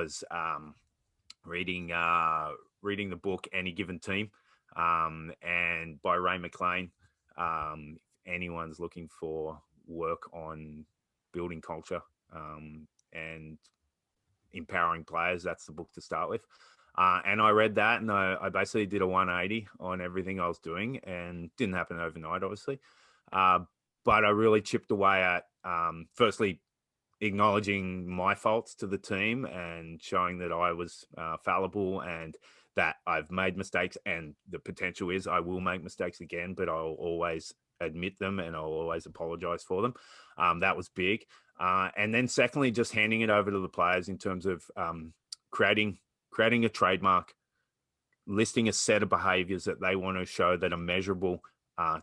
was reading the book Any Given Team, and by Ray McLean. If anyone's looking for work on building culture and empowering players, that's the book to start with. And I read that, and I basically did a 180 on everything I was doing, and didn't happen overnight, obviously. But I really chipped away at, firstly, acknowledging my faults to the team and showing that I was fallible and that I've made mistakes, and the potential is I will make mistakes again, but I'll always admit them and I'll always apologize for them. That was big. And then secondly, just handing it over to the players in terms of creating a trademark, listing a set of behaviors that they want to show that are measurable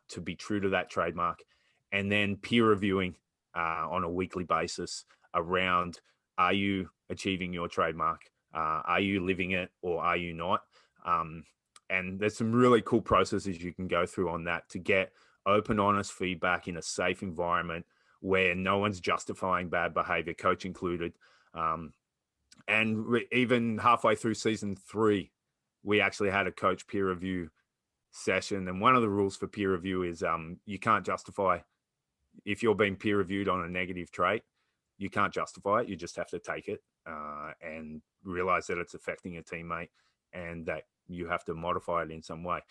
to be true to that trademark, and then peer reviewing on a weekly basis around, are you achieving your trademark? Are you living it, or are you not? And there's some really cool processes you can go through on that to get open, honest feedback in a safe environment where no one's justifying bad behavior, coach included. Even halfway through season 3, we actually had a coach peer review session. And one of the rules for peer review is you can't justify, if you're being peer reviewed on a negative trait, you can't justify it. You just have to take it and realize that it's affecting a teammate and that you have to modify it in some way.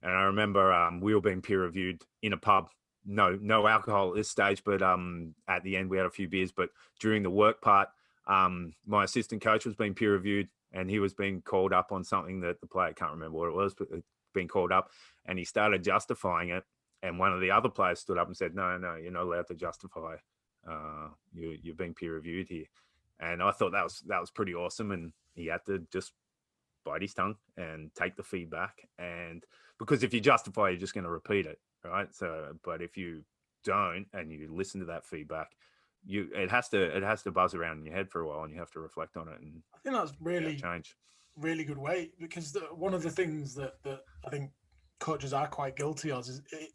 And I remember we were being peer reviewed in a pub. No alcohol at this stage, but at the end we had a few beers. But during the work part, my assistant coach was being peer reviewed, and he was being called up on something that the player, can't remember what it was, but being called up, and he started justifying it. And one of the other players stood up and said, no, you're not allowed to justify. You're being peer reviewed here. And I thought that was pretty awesome. And he had to just bite his tongue and take the feedback. And because if you justify, you're just going to repeat it, right? So, but if you don't and you listen to that feedback, it has to buzz around in your head for a while, and you have to reflect on it. And I think that's change. Really good way, because one of the things that I think coaches are quite guilty of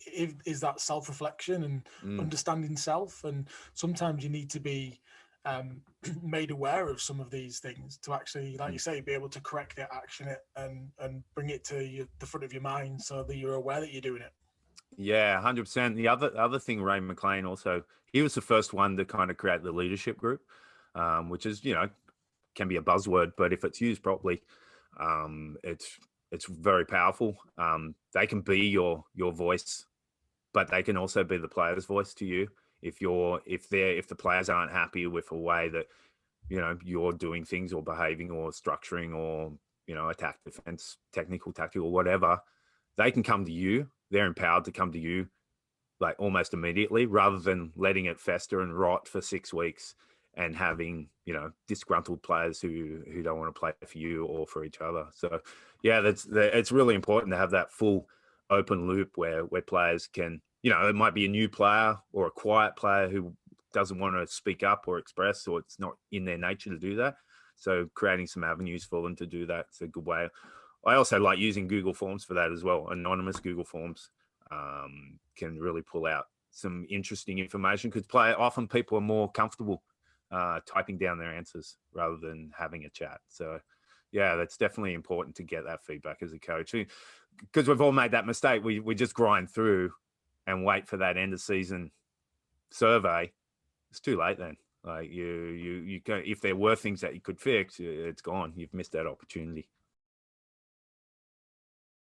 is that self-reflection and understanding self. And sometimes you need to be made aware of some of these things to actually, like you say, be able to correct it, action it, and bring it to the front of your mind so that you're aware that you're doing it. Yeah, 100%. The other thing, Ray McLean also, he was the first one to kind of create the leadership group, which is, can be a buzzword, but if it's used properly, it's very powerful. They can be your voice, but they can also be the player's voice to you. If the players aren't happy with a way that you're doing things or behaving or structuring or attack, defense, technical, tactical, whatever, they can come to you. They're empowered to come to you like almost immediately, rather than letting it fester and rot for 6 weeks and having disgruntled players who don't want to play for you or for each other. So yeah, it's really important to have that full open loop where players can, it might be a new player or a quiet player who doesn't want to speak up or express, or it's not in their nature to do that. So creating some avenues for them to do that is a good way. I also like using Google Forms for that as well. Anonymous Google Forms can really pull out some interesting information, because often people are more comfortable typing down their answers rather than having a chat. So yeah, that's definitely important to get that feedback as a coach, because we've all made that mistake. We just grind through and wait for that end of season survey. It's too late then. Like you go, if there were things that you could fix, it's gone. You've missed that opportunity.